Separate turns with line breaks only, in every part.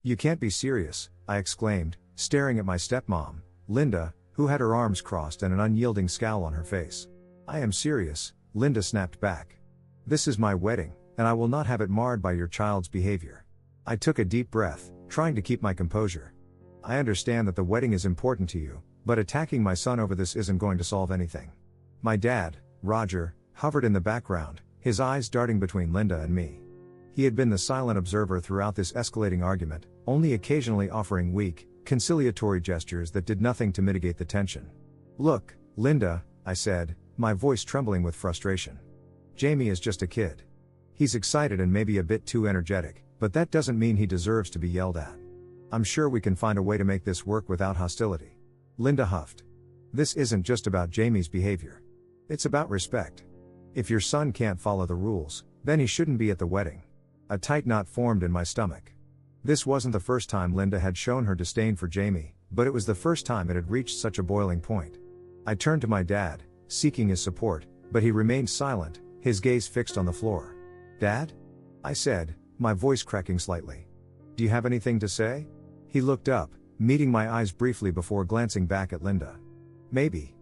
"You can't be serious," I exclaimed, staring at my stepmom, Linda, who had her arms crossed and an unyielding scowl on her face. "I am serious," Linda snapped back. "This is my wedding, and I will not have it marred by your child's behavior." I took a deep breath, trying to keep my composure. "I understand that the wedding is important to you, but attacking my son over this isn't going to solve anything." My dad, Roger, hovered in the background, his eyes darting between Linda and me. He had been the silent observer throughout this escalating argument, only occasionally offering weak, conciliatory gestures that did nothing to mitigate the tension. "Look, Linda," I said, my voice trembling with frustration. "Jamie is just a kid. He's excited and maybe a bit too energetic, but that doesn't mean he deserves to be yelled at. I'm sure we can find a way to make this work without hostility." Linda huffed. "This isn't just about Jamie's behavior. It's about respect. If your son can't follow the rules, then he shouldn't be at the wedding." A tight knot formed in my stomach. This wasn't the first time Linda had shown her disdain for Jamie, but it was the first time it had reached such a boiling point. I turned to my dad, seeking his support, but he remained silent, his gaze fixed on the floor. "Dad?" I said, my voice cracking slightly. "Do you have anything to say?" He looked up, meeting my eyes briefly before glancing back at Linda. Maybe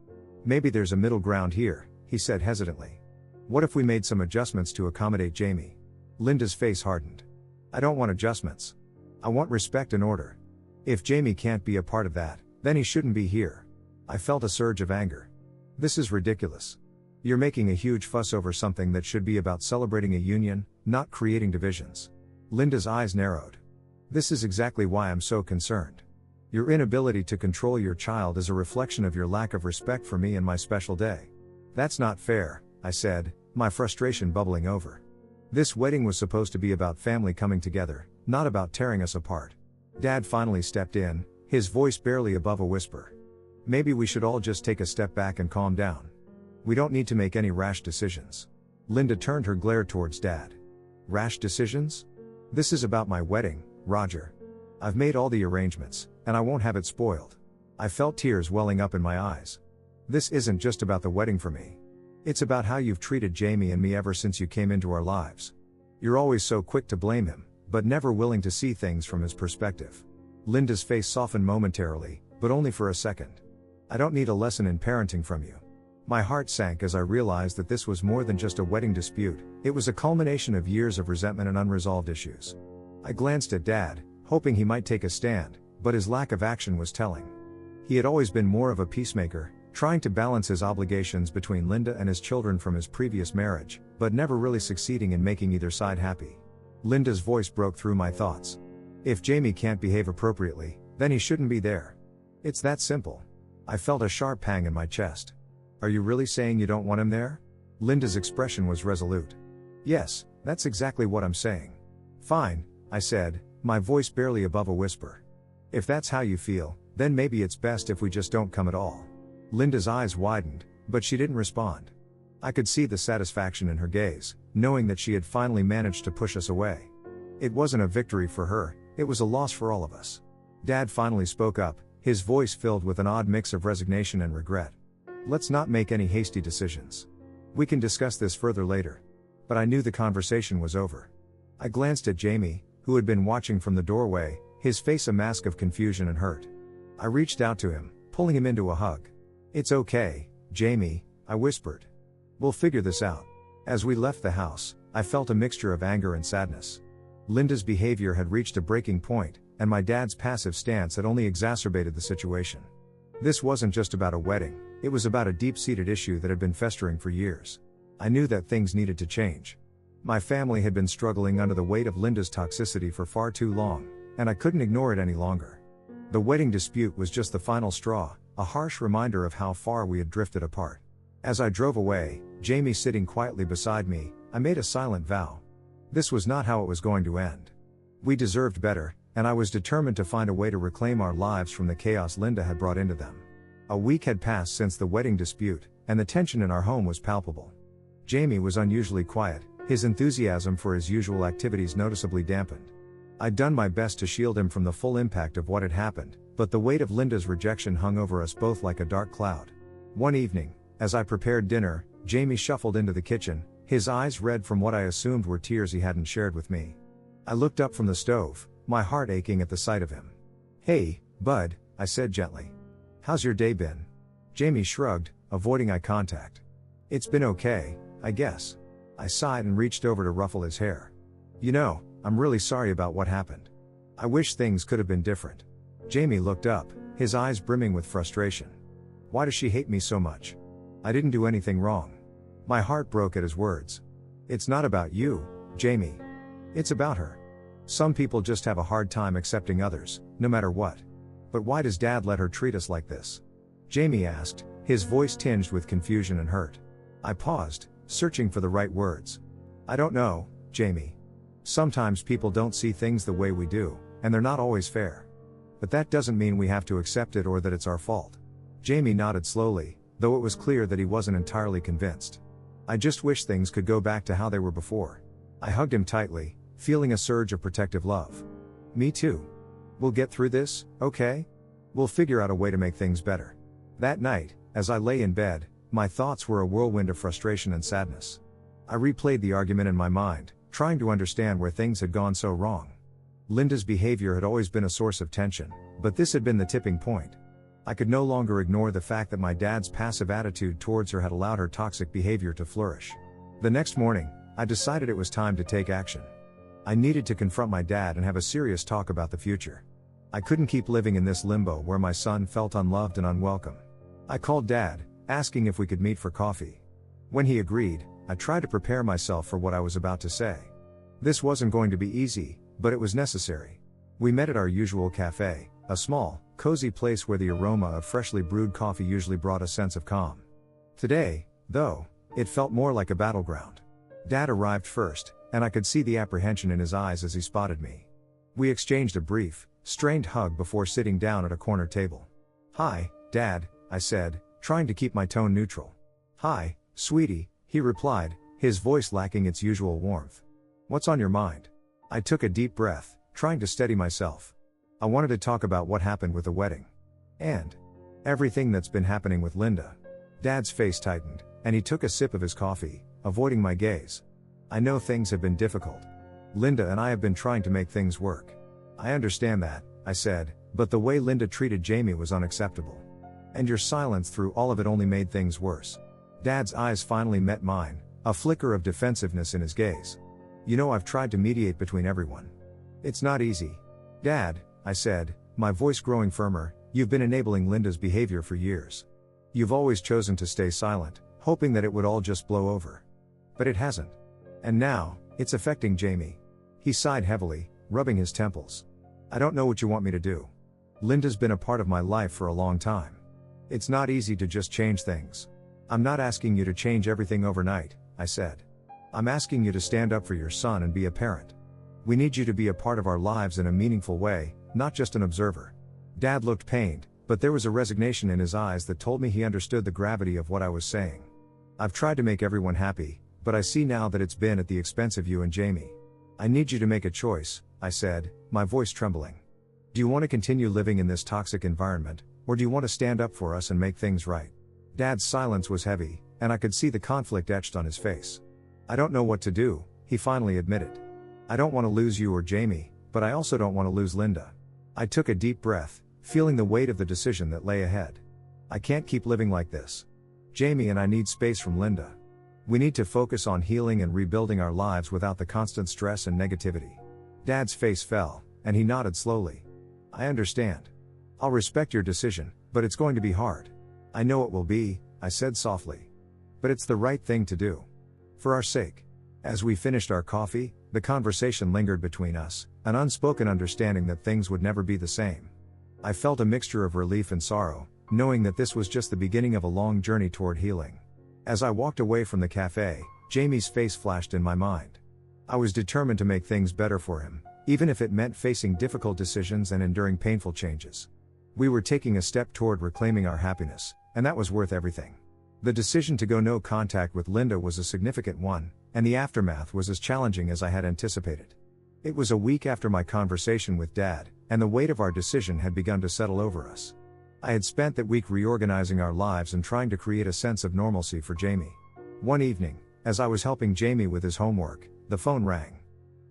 there's a middle ground here," he said hesitantly. "What if we made some adjustments to accommodate Jamie?" Linda's face hardened. "I don't want adjustments. I want respect and order. If Jamie can't be a part of that, then he shouldn't be here." I felt a surge of anger. "This is ridiculous. You're making a huge fuss over something that should be about celebrating a union, not creating divisions." Linda's eyes narrowed. "This is exactly why I'm so concerned. Your inability to control your child is a reflection of your lack of respect for me and my special day." "That's not fair," I said, my frustration bubbling over. This wedding was supposed to be about family coming together, not about tearing us apart. Dad finally stepped in, his voice barely above a whisper. "Maybe we should all just take a step back and calm down. We don't need to make any rash decisions." Linda turned her glare towards Dad. "Rash decisions? This is about my wedding, Roger. I've made all the arrangements, and I won't have it spoiled." I felt tears welling up in my eyes. "This isn't just about the wedding for me. It's about how you've treated Jamie and me ever since you came into our lives. You're always so quick to blame him, but never willing to see things from his perspective." Linda's face softened momentarily, but only for a second. "I don't need a lesson in parenting from you." My heart sank as I realized that this was more than just a wedding dispute, it was a culmination of years of resentment and unresolved issues. I glanced at Dad, hoping he might take a stand, but his lack of action was telling. He had always been more of a peacemaker, trying to balance his obligations between Linda and his children from his previous marriage, but never really succeeding in making either side happy. Linda's voice broke through my thoughts. "If Jamie can't behave appropriately, then he shouldn't be there. It's that simple." I felt a sharp pang in my chest. "Are you really saying you don't want him there?" Linda's expression was resolute. "Yes, that's exactly what I'm saying." "Fine," I said, my voice barely above a whisper. "If that's how you feel, then maybe it's best if we just don't come at all." Linda's eyes widened, but she didn't respond. I could see the satisfaction in her gaze, knowing that she had finally managed to push us away. It wasn't a victory for her, it was a loss for all of us. Dad finally spoke up, his voice filled with an odd mix of resignation and regret. "Let's not make any hasty decisions. We can discuss this further later." But I knew the conversation was over. I glanced at Jamie, who had been watching from the doorway, his face a mask of confusion and hurt. I reached out to him, pulling him into a hug. "It's okay, Jamie," I whispered. "We'll figure this out." As we left the house, I felt a mixture of anger and sadness. Linda's behavior had reached a breaking point, and my dad's passive stance had only exacerbated the situation. This wasn't just about a wedding, it was about a deep-seated issue that had been festering for years. I knew that things needed to change. My family had been struggling under the weight of Linda's toxicity for far too long, and I couldn't ignore it any longer. The wedding dispute was just the final straw, a harsh reminder of how far we had drifted apart. As I drove away, Jamie sitting quietly beside me, I made a silent vow. This was not how it was going to end. We deserved better, and I was determined to find a way to reclaim our lives from the chaos Linda had brought into them. A week had passed since the wedding dispute, and the tension in our home was palpable. Jamie was unusually quiet, his enthusiasm for his usual activities noticeably dampened. I'd done my best to shield him from the full impact of what had happened, but the weight of Linda's rejection hung over us both like a dark cloud. One evening, as I prepared dinner, Jamie shuffled into the kitchen, his eyes red from what I assumed were tears he hadn't shared with me. I looked up from the stove, my heart aching at the sight of him. "Hey, bud," I said gently. "How's your day been?" Jamie shrugged, avoiding eye contact. "It's been okay, I guess." I sighed and reached over to ruffle his hair. "You know, I'm really sorry about what happened. I wish things could have been different." Jamie looked up, his eyes brimming with frustration. "Why does she hate me so much? I didn't do anything wrong." My heart broke at his words. "It's not about you, Jamie. It's about her. Some people just have a hard time accepting others, no matter what. But why does Dad let her treat us like this?" Jamie asked, his voice tinged with confusion and hurt. I paused, searching for the right words. "I don't know, Jamie. Sometimes people don't see things the way we do, and they're not always fair. But that doesn't mean we have to accept it or that it's our fault." Jamie nodded slowly, though it was clear that he wasn't entirely convinced. "I just wish things could go back to how they were before." I hugged him tightly, feeling a surge of protective love. "Me too. We'll get through this, okay? We'll figure out a way to make things better." That night, as I lay in bed, my thoughts were a whirlwind of frustration and sadness. I replayed the argument in my mind, trying to understand where things had gone so wrong. Linda's behavior had always been a source of tension, but this had been the tipping point. I could no longer ignore the fact that my dad's passive attitude towards her had allowed her toxic behavior to flourish. The next morning, I decided it was time to take action. I needed to confront my dad and have a serious talk about the future. I couldn't keep living in this limbo where my son felt unloved and unwelcome. I called Dad, asking if we could meet for coffee. When he agreed, I tried to prepare myself for what I was about to say. This wasn't going to be easy, but it was necessary. We met at our usual cafe, a small, cozy place where the aroma of freshly brewed coffee usually brought a sense of calm. Today, though, it felt more like a battleground. Dad arrived first, and I could see the apprehension in his eyes as he spotted me. We exchanged a brief, strained hug before sitting down at a corner table. "Hi, Dad," I said, trying to keep my tone neutral. "Hi, sweetie," he replied, his voice lacking its usual warmth. "What's on your mind?" I took a deep breath, trying to steady myself. I wanted to talk about what happened with the wedding. And everything that's been happening with Linda. Dad's face tightened, and he took a sip of his coffee, avoiding my gaze. "I know things have been difficult. Linda and I have been trying to make things work." "I understand that," I said, "but the way Linda treated Jamie was unacceptable. And your silence through all of it only made things worse." Dad's eyes finally met mine, a flicker of defensiveness in his gaze. "You know, I've tried to mediate between everyone. It's not easy." "Dad," I said, my voice growing firmer, "you've been enabling Linda's behavior for years. You've always chosen to stay silent, hoping that it would all just blow over. But it hasn't. And now, it's affecting Jamie." He sighed heavily, rubbing his temples. "I don't know what you want me to do. Linda's been a part of my life for a long time. It's not easy to just change things." "I'm not asking you to change everything overnight," I said. "I'm asking you to stand up for your son and be a parent. We need you to be a part of our lives in a meaningful way, not just an observer." Dad looked pained, but there was a resignation in his eyes that told me he understood the gravity of what I was saying. "I've tried to make everyone happy, but I see now that it's been at the expense of you and Jamie. I need you to make a choice," I said, my voice trembling. "Do you want to continue living in this toxic environment, or do you want to stand up for us and make things right?" Dad's silence was heavy, and I could see the conflict etched on his face. "I don't know what to do," he finally admitted. "I don't want to lose you or Jamie, but I also don't want to lose Linda." I took a deep breath, feeling the weight of the decision that lay ahead. I can't keep living like this. Jamie and I need space from Linda. We need to focus on healing and rebuilding our lives without the constant stress and negativity. Dad's face fell, and he nodded slowly. "I understand. I'll respect your decision, but it's going to be hard." "I know it will be," I said softly. "But it's the right thing to do. For our sake." As we finished our coffee, the conversation lingered between us, an unspoken understanding that things would never be the same. I felt a mixture of relief and sorrow, knowing that this was just the beginning of a long journey toward healing. As I walked away from the cafe, Jamie's face flashed in my mind. I was determined to make things better for him, even if it meant facing difficult decisions and enduring painful changes. We were taking a step toward reclaiming our happiness, and that was worth everything. The decision to go no contact with Linda was a significant one, and the aftermath was as challenging as I had anticipated. It was a week after my conversation with Dad, and the weight of our decision had begun to settle over us. I had spent that week reorganizing our lives and trying to create a sense of normalcy for Jamie. One evening, as I was helping Jamie with his homework, the phone rang.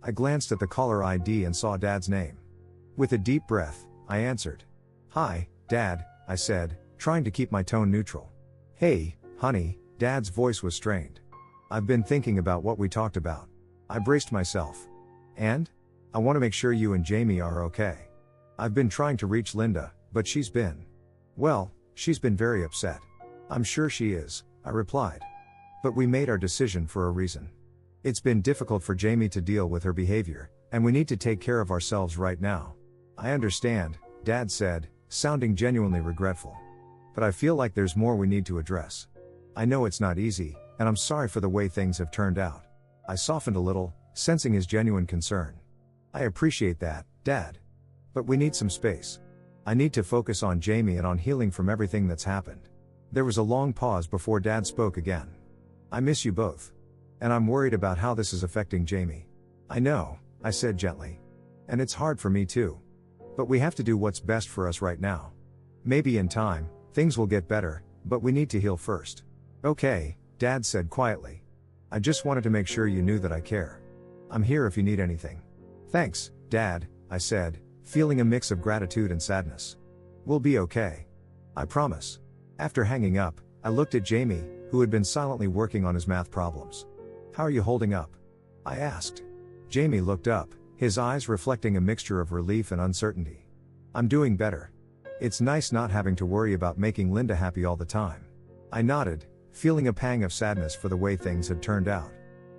I glanced at the caller ID and saw Dad's name. With a deep breath, I answered. "Hi, Dad," I said, trying to keep my tone neutral. "Hey, honey," Dad's voice was strained. "I've been thinking about what we talked about." I braced myself. "And? I want to make sure you and Jamie are okay. I've been trying to reach Linda, but she's been very upset." "I'm sure she is," I replied. "But we made our decision for a reason. It's been difficult for Jamie to deal with her behavior, and we need to take care of ourselves right now." "I understand," Dad said, sounding genuinely regretful. "But I feel like there's more we need to address. I know it's not easy, and I'm sorry for the way things have turned out." I softened a little, sensing his genuine concern. "I appreciate that, Dad. But we need some space. I need to focus on Jamie and on healing from everything that's happened." There was a long pause before Dad spoke again. "I miss you both. And I'm worried about how this is affecting Jamie." "I know," I said gently. "And it's hard for me too. But we have to do what's best for us right now. Maybe in time, things will get better, but we need to heal first." "Okay," Dad said quietly. "I just wanted to make sure you knew that I care. I'm here if you need anything." "Thanks, Dad," I said, feeling a mix of gratitude and sadness. "We'll be okay. I promise." After hanging up, I looked at Jamie, who had been silently working on his math problems. "How are you holding up?" I asked. Jamie looked up, his eyes reflecting a mixture of relief and uncertainty. "I'm doing better. It's nice not having to worry about making Linda happy all the time." I nodded, feeling a pang of sadness for the way things had turned out.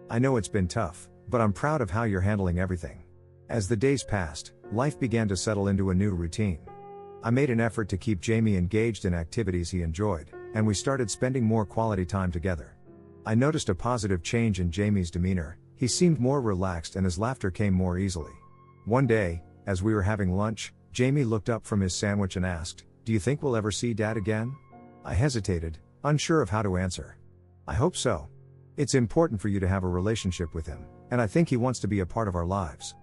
"I know it's been tough, but I'm proud of how you're handling everything." As the days passed, life began to settle into a new routine. I made an effort to keep Jamie engaged in activities he enjoyed, and we started spending more quality time together. I noticed a positive change in Jamie's demeanor. He seemed more relaxed and his laughter came more easily. One day, as we were having lunch, Jamie looked up from his sandwich and asked, "Do you think we'll ever see Dad again?" I hesitated, unsure of how to answer. "I hope so. It's important for you to have a relationship with him, and I think he wants to be a part of our lives.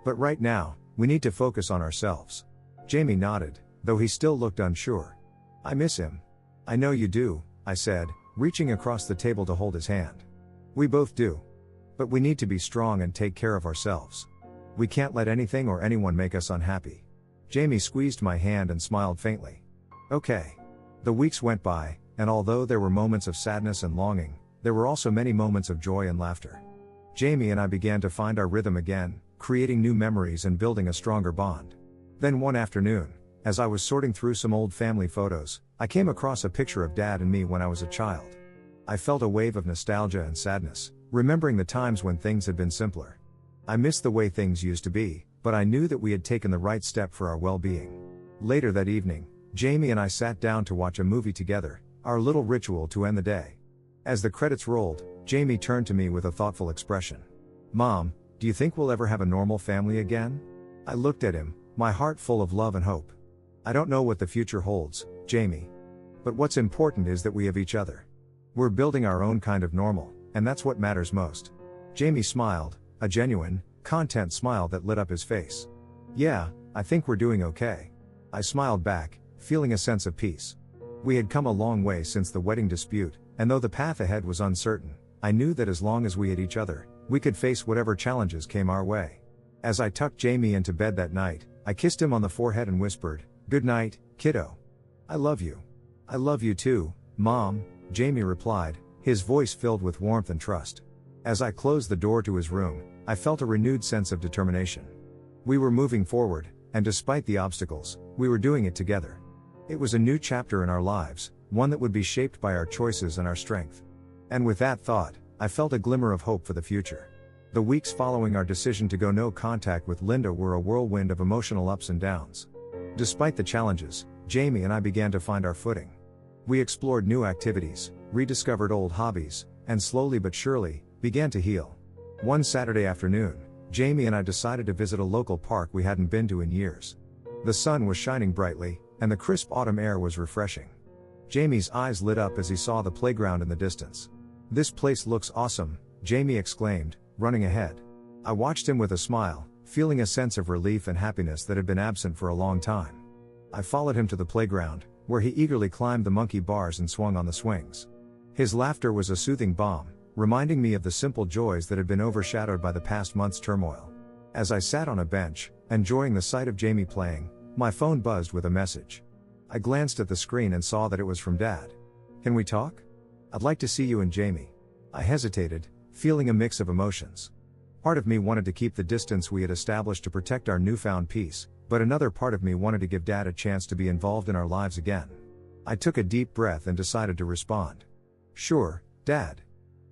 But right now, we need to focus on ourselves." Jamie nodded, though he still looked unsure. "I miss him." "I know you do," I said, reaching across the table to hold his hand. "We both do. But we need to be strong and take care of ourselves. We can't let anything or anyone make us unhappy." Jamie squeezed my hand and smiled faintly. "Okay." The weeks went by, and although there were moments of sadness and longing, there were also many moments of joy and laughter. Jamie and I began to find our rhythm again, creating new memories and building a stronger bond. Then one afternoon, as I was sorting through some old family photos, I came across a picture of Dad and me when I was a child. I felt a wave of nostalgia and sadness, remembering the times when things had been simpler. I missed the way things used to be, but I knew that we had taken the right step for our well-being. Later that evening, Jamie and I sat down to watch a movie together, our little ritual to end the day. As the credits rolled, Jamie turned to me with a thoughtful expression. "Mom, do you think we'll ever have a normal family again?" I looked at him, my heart full of love and hope. "I don't know what the future holds, Jamie. But what's important is that we have each other. We're building our own kind of normal, and that's what matters most." Jamie smiled, a genuine, content smile that lit up his face. "Yeah, I think we're doing okay." I smiled back, feeling a sense of peace. We had come a long way since the wedding dispute, and though the path ahead was uncertain, I knew that as long as we had each other, we could face whatever challenges came our way. As I tucked Jamie into bed that night, I kissed him on the forehead and whispered, "Good night, kiddo. I love you." "I love you too, Mom," Jamie replied, his voice filled with warmth and trust. As I closed the door to his room, I felt a renewed sense of determination. We were moving forward, and despite the obstacles, we were doing it together. It was a new chapter in our lives, one that would be shaped by our choices and our strength. And with that thought, I felt a glimmer of hope for the future. The weeks following our decision to go no contact with Linda were a whirlwind of emotional ups and downs. Despite the challenges, Jamie and I began to find our footing. We explored new activities, rediscovered old hobbies, and slowly but surely, began to heal. One Saturday afternoon, Jamie and I decided to visit a local park we hadn't been to in years. The sun was shining brightly, and the crisp autumn air was refreshing. Jamie's eyes lit up as he saw the playground in the distance. "This place looks awesome," Jamie exclaimed, running ahead. I watched him with a smile, feeling a sense of relief and happiness that had been absent for a long time. I followed him to the playground, where he eagerly climbed the monkey bars and swung on the swings. His laughter was a soothing balm, reminding me of the simple joys that had been overshadowed by the past month's turmoil. As I sat on a bench, enjoying the sight of Jamie playing, my phone buzzed with a message. I glanced at the screen and saw that it was from Dad. "Can we talk? I'd like to see you and Jamie." I hesitated, feeling a mix of emotions. Part of me wanted to keep the distance we had established to protect our newfound peace, but another part of me wanted to give Dad a chance to be involved in our lives again. I took a deep breath and decided to respond. "Sure, Dad.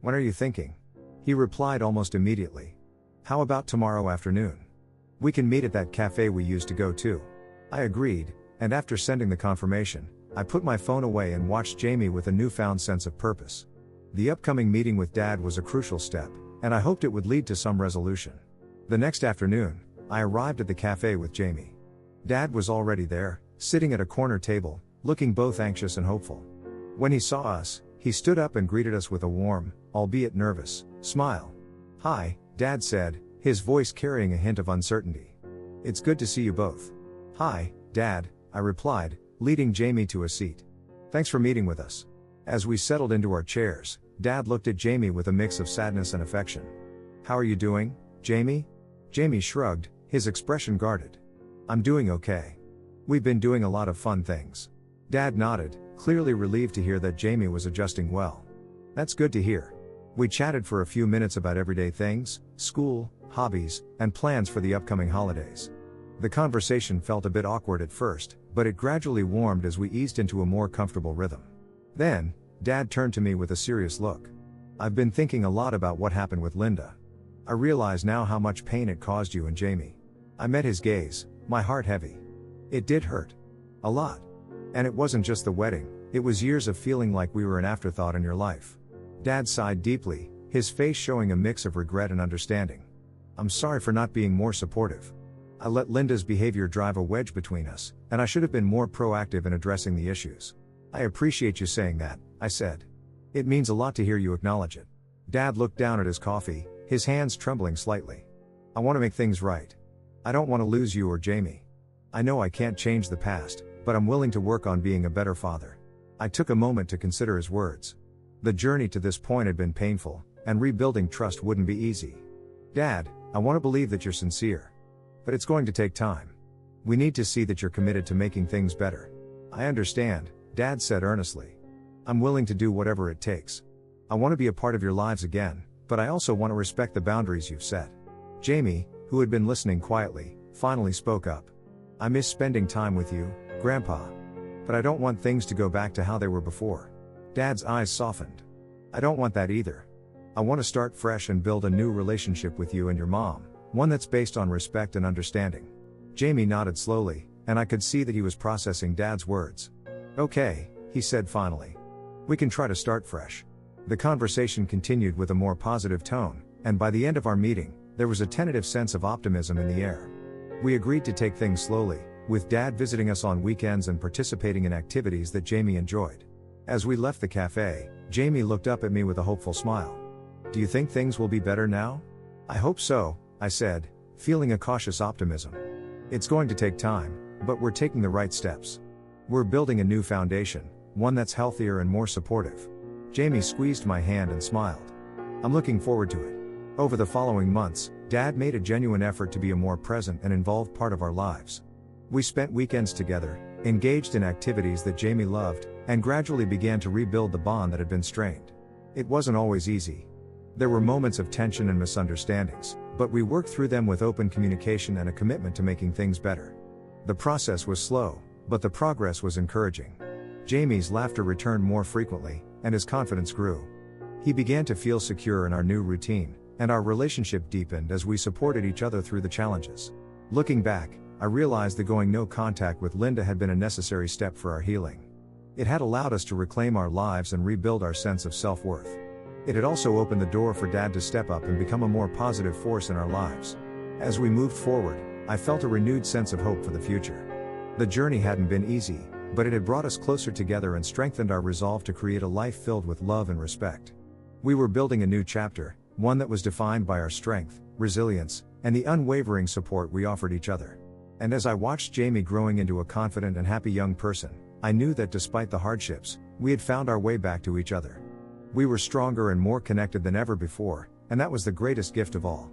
When are you thinking?" He replied almost immediately. "How about tomorrow afternoon? We can meet at that cafe we used to go to." I agreed, and after sending the confirmation, I put my phone away and watched Jamie with a newfound sense of purpose. The upcoming meeting with Dad was a crucial step, and I hoped it would lead to some resolution. The next afternoon, I arrived at the cafe with Jamie. Dad was already there, sitting at a corner table, looking both anxious and hopeful. When he saw us, he stood up and greeted us with a warm, albeit nervous, smile. "Hi," Dad said, his voice carrying a hint of uncertainty. "It's good to see you both." "Hi, Dad," I replied, leading Jamie to a seat. "Thanks for meeting with us." As we settled into our chairs, Dad looked at Jamie with a mix of sadness and affection. "How are you doing, Jamie?" Jamie shrugged, his expression guarded. "I'm doing okay. We've been doing a lot of fun things." Dad nodded, clearly relieved to hear that Jamie was adjusting well. "That's good to hear." We chatted for a few minutes about everyday things, school, hobbies, and plans for the upcoming holidays. The conversation felt a bit awkward at first, but it gradually warmed as we eased into a more comfortable rhythm. Then, Dad turned to me with a serious look. "I've been thinking a lot about what happened with Linda. I realize now how much pain it caused you and Jamie." I met his gaze, my heart heavy. It did hurt. A lot. And it wasn't just the wedding, it was years of feeling like we were an afterthought in your life. Dad sighed deeply, his face showing a mix of regret and understanding. "I'm sorry for not being more supportive. I let Linda's behavior drive a wedge between us, and I should have been more proactive in addressing the issues." "I appreciate you saying that," I said. "It means a lot to hear you acknowledge it." Dad looked down at his coffee, his hands trembling slightly. "I want to make things right. I don't want to lose you or Jamie. I know I can't change the past, but I'm willing to work on being a better father." I took a moment to consider his words. The journey to this point had been painful, and rebuilding trust wouldn't be easy. "Dad, I want to believe that you're sincere. But it's going to take time. We need to see that you're committed to making things better." "I understand," Dad said earnestly. "I'm willing to do whatever it takes. I want to be a part of your lives again, but I also want to respect the boundaries you've set." Jamie, who had been listening quietly, finally spoke up. "I miss spending time with you, Grandpa. But I don't want things to go back to how they were before." Dad's eyes softened. "I don't want that either. I want to start fresh and build a new relationship with you and your mom, one that's based on respect and understanding." Jamie nodded slowly, and I could see that he was processing Dad's words. "Okay," he said finally. "We can try to start fresh." The conversation continued with a more positive tone, and by the end of our meeting, there was a tentative sense of optimism in the air. We agreed to take things slowly, with Dad visiting us on weekends and participating in activities that Jamie enjoyed. As we left the cafe, Jamie looked up at me with a hopeful smile. "Do you think things will be better now?" "I hope so," I said, feeling a cautious optimism. "It's going to take time, but we're taking the right steps. We're building a new foundation, one that's healthier and more supportive." Jamie squeezed my hand and smiled. "I'm looking forward to it." Over the following months, Dad made a genuine effort to be a more present and involved part of our lives. We spent weekends together, engaged in activities that Jamie loved, and gradually began to rebuild the bond that had been strained. It wasn't always easy. There were moments of tension and misunderstandings, but we worked through them with open communication and a commitment to making things better. The process was slow, but the progress was encouraging. Jamie's laughter returned more frequently, and his confidence grew. He began to feel secure in our new routine, and our relationship deepened as we supported each other through the challenges. Looking back, I realized that going no contact with Linda had been a necessary step for our healing. It had allowed us to reclaim our lives and rebuild our sense of self-worth. It had also opened the door for Dad to step up and become a more positive force in our lives. As we moved forward, I felt a renewed sense of hope for the future. The journey hadn't been easy, but it had brought us closer together and strengthened our resolve to create a life filled with love and respect. We were building a new chapter, one that was defined by our strength, resilience, and the unwavering support we offered each other. And as I watched Jamie growing into a confident and happy young person, I knew that despite the hardships, we had found our way back to each other. We were stronger and more connected than ever before, and that was the greatest gift of all.